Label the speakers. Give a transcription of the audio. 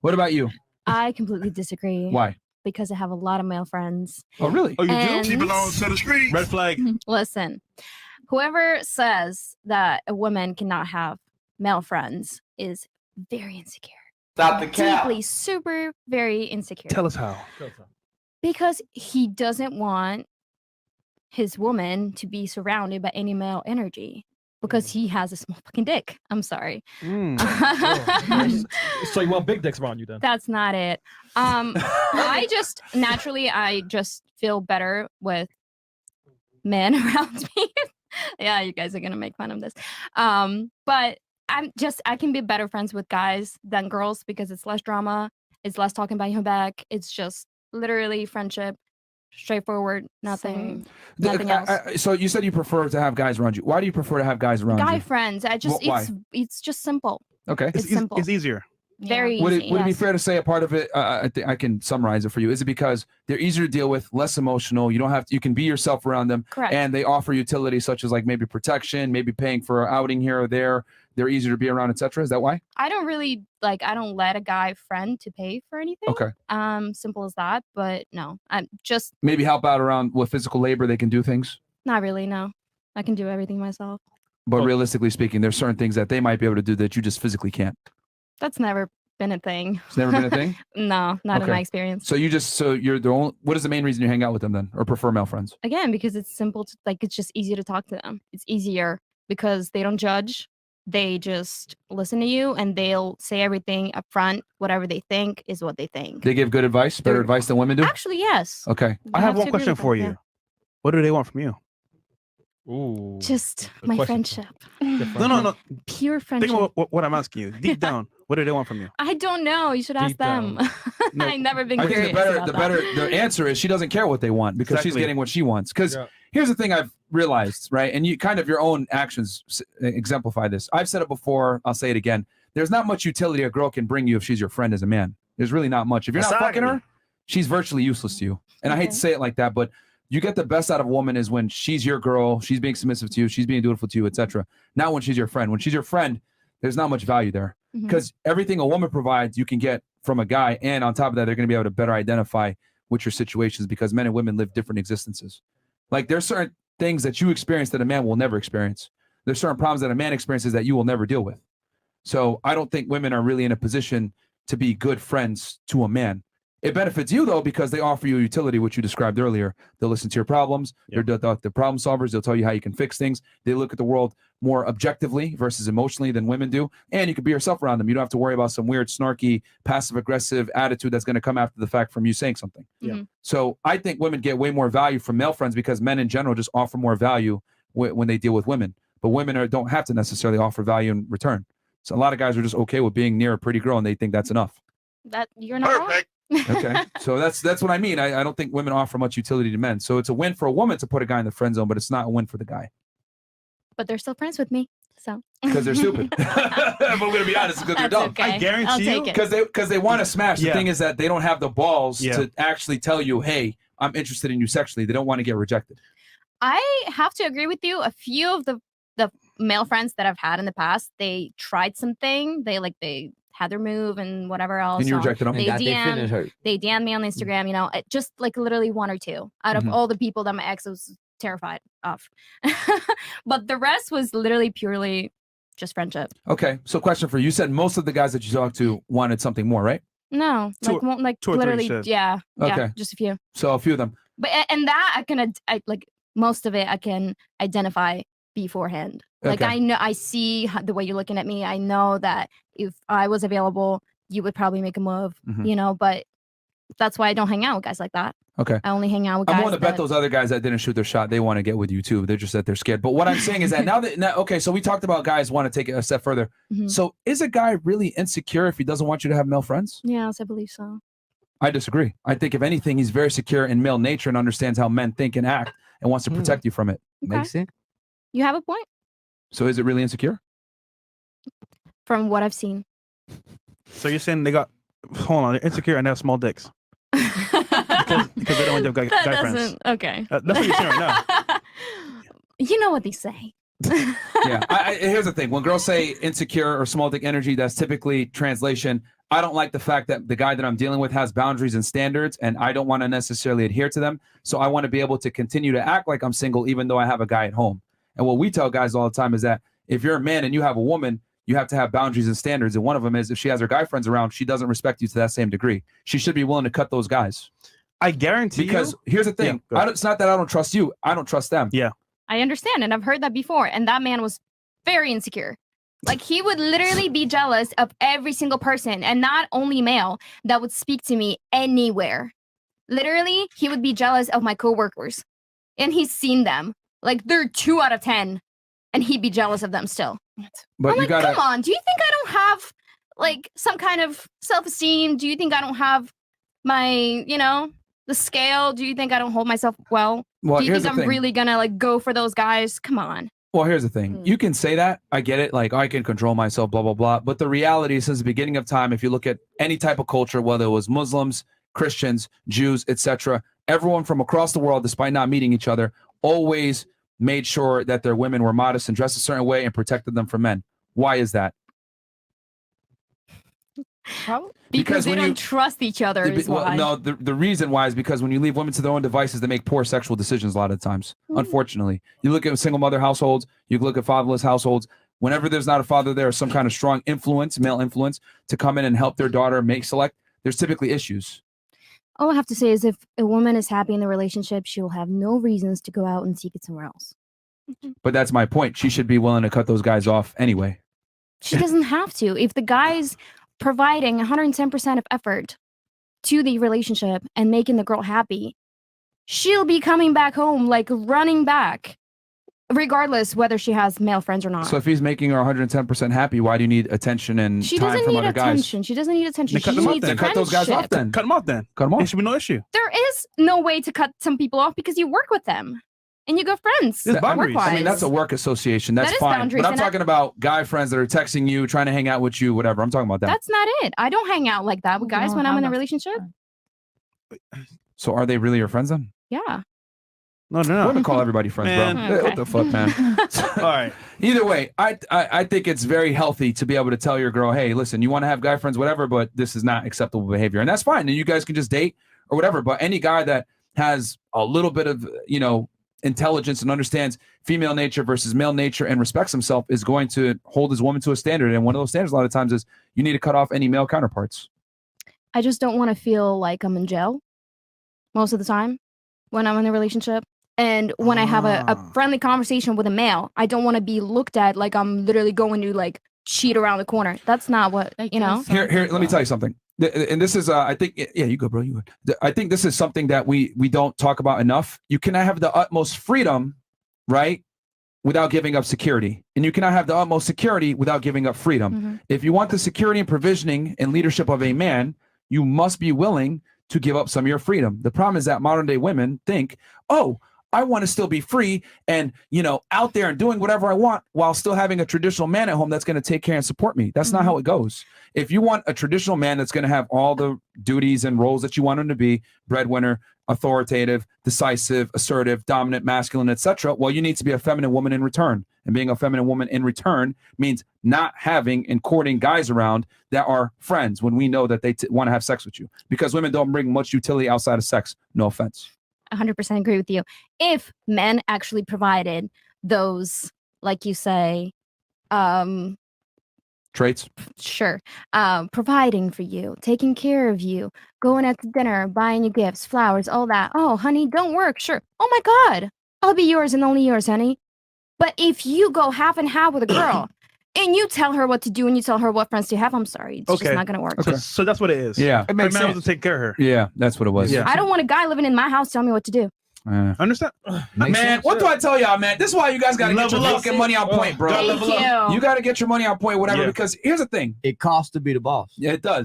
Speaker 1: What about you?
Speaker 2: I completely disagree.
Speaker 1: Why?
Speaker 2: Because I have a lot of male friends.
Speaker 1: Oh, really?
Speaker 3: Oh, you
Speaker 2: And-
Speaker 3: do? Keep it on to the street. Red flag.
Speaker 2: Listen, whoever says that a woman cannot have male friends is very insecure.
Speaker 4: Stop the cap.
Speaker 2: Deeply, super, very insecure.
Speaker 3: Tell us how.
Speaker 2: Because he doesn't want his woman to be surrounded by any male energy. Because he has a small fucking dick. I'm sorry.
Speaker 5: So you want big dicks around you then?
Speaker 2: That's not it. I just feel better with men around me. Yeah, you guys are gonna make fun of this. But I can be better friends with guys than girls because it's less drama, it's less talking behind your back. It's just literally friendship, straightforward, nothing else.
Speaker 1: So you said you prefer to have guys around you. Why do you prefer to have guys around you?
Speaker 2: Guy friends.
Speaker 1: Why?
Speaker 2: It's just simple.
Speaker 1: Okay.
Speaker 2: It's simple.
Speaker 3: It's easier.
Speaker 2: Very
Speaker 1: Would
Speaker 2: easy.
Speaker 1: it be fair to say a part of it? I think I can summarize it for you. Is it because they're easier to deal with, less emotional? You don't have to. You can be yourself around them.
Speaker 2: Correct.
Speaker 1: And they offer utility such as like maybe protection, maybe paying for an outing here or there. They're easier to be around, etc. Is that why?
Speaker 2: I don't really I don't let a guy friend to pay for anything.
Speaker 1: Okay.
Speaker 2: Simple as that. But no, I'm just
Speaker 1: Maybe help out around with physical labor. They can do things.
Speaker 2: not really. No, I can do everything myself.
Speaker 1: But realistically speaking, there's certain things that they might be able to do that you just physically can't.
Speaker 2: That's never been a thing.
Speaker 1: It's never been a thing?
Speaker 2: No, not in my experience.
Speaker 1: So you're the only, what is the main reason you hang out with them then, or prefer male friends?
Speaker 2: Again, because it's simple to it's just easy to talk to them. It's easier because they don't judge. They just listen to you and they'll say everything up front. Whatever they think is what they think.
Speaker 1: They give good advice, better advice than women do?
Speaker 2: Actually, yes.
Speaker 1: Okay.
Speaker 3: I have one
Speaker 2: to agree
Speaker 3: question
Speaker 2: with
Speaker 3: for
Speaker 2: that,
Speaker 3: you.
Speaker 2: yeah.
Speaker 3: What do they want from you?
Speaker 5: Ooh.
Speaker 2: Just
Speaker 5: Good
Speaker 2: my
Speaker 5: question.
Speaker 2: friendship.
Speaker 3: No.
Speaker 2: Pure friendship.
Speaker 3: Think about what I'm asking you. Deep down, what do they want from you?
Speaker 2: I don't know. You should ask
Speaker 5: Deep
Speaker 2: them.
Speaker 3: No.
Speaker 2: I've never been
Speaker 1: I
Speaker 2: curious.
Speaker 1: think the
Speaker 2: about that.
Speaker 1: the answer is she doesn't care what they want because she's
Speaker 3: Exactly.
Speaker 1: getting what she wants. Because here's the thing I've realized, right? And you kind of your own actions exemplify this. I've said it before. I'll say it again. There's not much utility a girl can bring you if she's your friend as a man. There's really not much. If you're not fucking her, she's virtually useless to you. And I hate to say it like that, but you get the best out of a woman is when she's your girl, she's being submissive to you, she's being dutiful to you, etc. Not when she's your friend. When she's your friend, there's not much value there. Because everything a woman provides, you can get from a guy. And on top of that, they're going to be able to better identify with your situations because men and women live different existences. Like there's certain things that you experience that a man will never experience. There's certain problems that a man experiences that you will never deal with. So I don't think women are really in a position to be good friends to a man. It benefits you though because they offer you utility, which you described earlier. They'll listen to your problems. They're problem solvers. They'll tell you how you can fix things. They look at the world more objectively versus emotionally than women do. And you can be yourself around them. You don't have to worry about some weird, snarky, passive-aggressive attitude that's going to come after the fact from you saying something. So I think women get way more value from male friends because men in general just offer more value when they deal with women. But women don't have to necessarily offer value in return. So a lot of guys are just okay with being near a pretty girl and they think that's enough.
Speaker 2: That you're not wrong.
Speaker 1: Okay, so that's what I mean. I don't think women offer much utility to men. So it's a win for a woman to put a guy in the friend zone, but it's not a win for the guy
Speaker 2: But they're still friends with me. So
Speaker 1: because they're stupid. But we're gonna be honest, because they're dumb.
Speaker 2: Okay. I guarantee I'll you, take it.
Speaker 1: because they want to smash. The
Speaker 3: Yeah.
Speaker 1: thing is that they don't have the balls
Speaker 3: Yeah.
Speaker 1: to actually tell you, "Hey, I'm interested in you sexually." They don't want to get rejected.
Speaker 2: I have to agree with you. A few of the male friends that I've had in the past, they tried something. They had their move and whatever else.
Speaker 1: And you rejected them?
Speaker 2: They
Speaker 4: And got their feelings hurt.
Speaker 2: They DM'd me on Instagram. You know, just like literally one or two out of
Speaker 1: Mhm.
Speaker 2: all the people that my ex was terrified of. But the rest was literally purely just friendship.
Speaker 1: Okay, so question for you. You said most of the guys that you talked to wanted something more, right?
Speaker 2: No,
Speaker 3: Two or three,
Speaker 2: literally,
Speaker 3: you said.
Speaker 2: yeah,
Speaker 1: Okay.
Speaker 2: just a few.
Speaker 1: So a few of them.
Speaker 2: But and that I can like most of it I can identify beforehand. Like
Speaker 1: Okay.
Speaker 2: I know, I see the way you're looking at me. I know that if I was available, you would probably make a move.
Speaker 1: Mhm.
Speaker 2: You know, but that's why I don't hang out with guys like that.
Speaker 1: Okay.
Speaker 2: I only hang out with guys.
Speaker 1: I'm willing to bet
Speaker 2: that-
Speaker 1: those other guys that didn't shoot their shot, they want to get with you too. They're just that they're scared. But what I'm saying is that okay, so we talked about guys want to take it a step further.
Speaker 2: Mhm.
Speaker 1: So is a guy really insecure if he doesn't want you to have male friends?
Speaker 2: Yes, I believe so.
Speaker 1: I disagree. I think if anything, he's very secure in male nature and understands how men think and act and wants to protect you from it.
Speaker 4: Makes sense.
Speaker 2: You have a point
Speaker 1: So is it really insecure?
Speaker 2: from what I've seen.
Speaker 3: So you're saying they got, hold on, they're insecure and they have small dicks. because they don't want to have guy
Speaker 2: That
Speaker 3: friends.
Speaker 2: doesn't. Okay.
Speaker 3: That's what you're saying right now.
Speaker 2: You know what they say.
Speaker 1: Yeah. Here's the thing. When girls say insecure or small dick energy, that's typically translation, I don't like the fact that the guy that I'm dealing with has boundaries and standards, and I don't want to necessarily adhere to them. So I want to be able to continue to act like I'm single, even though I have a guy at home. And what we tell guys all the time is that if you're a man and you have a woman, you have to have boundaries and standards. And one of them is if she has her guy friends around, she doesn't respect you to that same degree. She should be willing to cut those guys.
Speaker 3: I guarantee
Speaker 1: because here's the thing. It's not that I don't trust you. I don't trust them.
Speaker 3: Yeah.
Speaker 2: I understand. And I've heard that before. And that man was very insecure. Like he would literally be jealous of every single person, and not only male, that would speak to me anywhere. Literally, he would be jealous of my coworkers, and he's seen them. Like they're 2 out of 10, and he'd be jealous of them still.
Speaker 1: But
Speaker 2: I'm
Speaker 1: you
Speaker 2: like,
Speaker 1: gotta
Speaker 2: come on. Do you think I don't have like some kind of self-esteem? Do you think I don't have my, you know, the scale? Do you think I don't hold myself well?
Speaker 1: Well,
Speaker 2: Do you
Speaker 1: here's
Speaker 2: think
Speaker 1: the
Speaker 2: I'm
Speaker 1: thing.
Speaker 2: really gonna like go for those guys? Come on.
Speaker 1: Well, here's the thing. You can say that. I get it. Like, I can control myself, blah, blah, blah. But the reality is, since the beginning of time, if you look at any type of culture, whether it was Muslims, Christians, Jews, etc., everyone from across the world, despite not meeting each other, always made sure that their women were modest and dressed a certain way and protected them from men. Why is that?
Speaker 2: Because they
Speaker 1: when
Speaker 2: don't trust each other. Is why.
Speaker 1: No, the reason why is because when you leave women to their own devices, they make poor sexual decisions a lot of the times. Unfortunately, you look at single mother households, you look at fatherless households. Whenever there's not a father there, or some kind of strong influence, male influence, to come in and help their daughter make select, there's typically issues.
Speaker 2: All I have to say is if a woman is happy in the relationship, she will have no reasons to go out and seek it somewhere else.
Speaker 1: But that's my point. She should be willing to cut those guys off anyway.
Speaker 2: She doesn't have to. If the guy's providing 110% of effort to the relationship and making the girl happy, she'll be coming back home, like running back, regardless whether she has male friends or not.
Speaker 1: So if he's making her 110% happy, why do you need attention and
Speaker 2: She
Speaker 1: time
Speaker 2: doesn't
Speaker 1: from
Speaker 2: need
Speaker 1: other
Speaker 2: attention.
Speaker 1: guys?
Speaker 2: She doesn't need attention.
Speaker 3: Then cut
Speaker 2: She
Speaker 3: them off
Speaker 2: needs
Speaker 3: then.
Speaker 1: Cut those guys off
Speaker 2: friendship.
Speaker 1: then.
Speaker 3: Cut them off then.
Speaker 1: Cut them off.
Speaker 3: There should be no issue.
Speaker 2: There is no way to cut some people off because you work with them and you go friends.
Speaker 3: There's boundaries.
Speaker 2: work-wise.
Speaker 1: I mean, that's a work association. That's
Speaker 2: That is
Speaker 1: fine.
Speaker 2: boundaries,
Speaker 1: But I'm
Speaker 2: and I-
Speaker 1: talking about guy friends that are texting you, trying to hang out with you, whatever. I'm talking about that.
Speaker 2: That's not it. I don't hang out like that with
Speaker 6: You
Speaker 2: guys
Speaker 6: don't
Speaker 2: when I'm
Speaker 6: have
Speaker 2: in a
Speaker 6: no
Speaker 2: relationship.
Speaker 1: So are they really your friends then?
Speaker 2: Yeah.
Speaker 3: No, no,
Speaker 1: Women
Speaker 3: no.
Speaker 1: call everybody friends,
Speaker 3: Man.
Speaker 1: bro. What the fuck, man?
Speaker 3: All right.
Speaker 1: Either way, I think it's very healthy to be able to tell your girl, hey, listen, you want to have guy friends, whatever, but this is not acceptable behavior. And that's fine. And you guys can just date or whatever. But any guy that has a little bit of, you know, intelligence and understands female nature versus male nature and respects himself is going to hold his woman to a standard. And one of those standards a lot of times is you need to cut off any male counterparts.
Speaker 2: I just don't want to feel like I'm in jail most of the time when I'm in a relationship. And when I have a friendly conversation with a male, I don't want to be looked at like I'm literally going to like cheat around the corner. That's not what, you know?
Speaker 1: Here, let me tell you something. And this is, I think, yeah, you go, bro. You go. I think this is something that we don't talk about enough. You cannot have the utmost freedom, right, without giving up security. And you cannot have the utmost security without giving up freedom. If you want the security and provisioning and leadership of a man, you must be willing to give up some of your freedom. The problem is that modern day women think, oh, I want to still be free and, you know, out there and doing whatever I want while still having a traditional man at home that's going to take care and support me. That's not how it goes. If you want a traditional man that's going to have all the duties and roles that you want him to be, breadwinner, authoritative, decisive, assertive, dominant, masculine, etc., well, you need to be a feminine woman in return. And being a feminine woman in return means not having and courting guys around that are friends when we know that they want to have sex with you. Because women don't bring much utility outside of sex. No offense.
Speaker 2: 100% agree with you. If men actually provided those, like you say,
Speaker 1: Traits.
Speaker 2: sure, providing for you, taking care of you, going out to dinner, buying you gifts, flowers, all that. Oh, honey, don't work. Sure. Oh my God, I'll be yours and only yours, honey. But if you go half and half with a girl and you tell her what to do and you tell her what friends to have, I'm sorry, it's just not going to work.
Speaker 3: So that's what it is.
Speaker 1: Yeah.
Speaker 3: It makes sense to take care of her.
Speaker 1: Yeah, that's what it was.
Speaker 3: Yeah.
Speaker 2: I don't want a guy living in my house telling me what to do.
Speaker 3: Understand?
Speaker 1: Man, what do I tell y'all, man? This is why you guys got to get your fucking money on point, bro.
Speaker 2: Thank you.
Speaker 1: You got to get your money on point, whatever, because here's the thing.
Speaker 4: It costs to be the boss.
Speaker 1: Yeah, it does.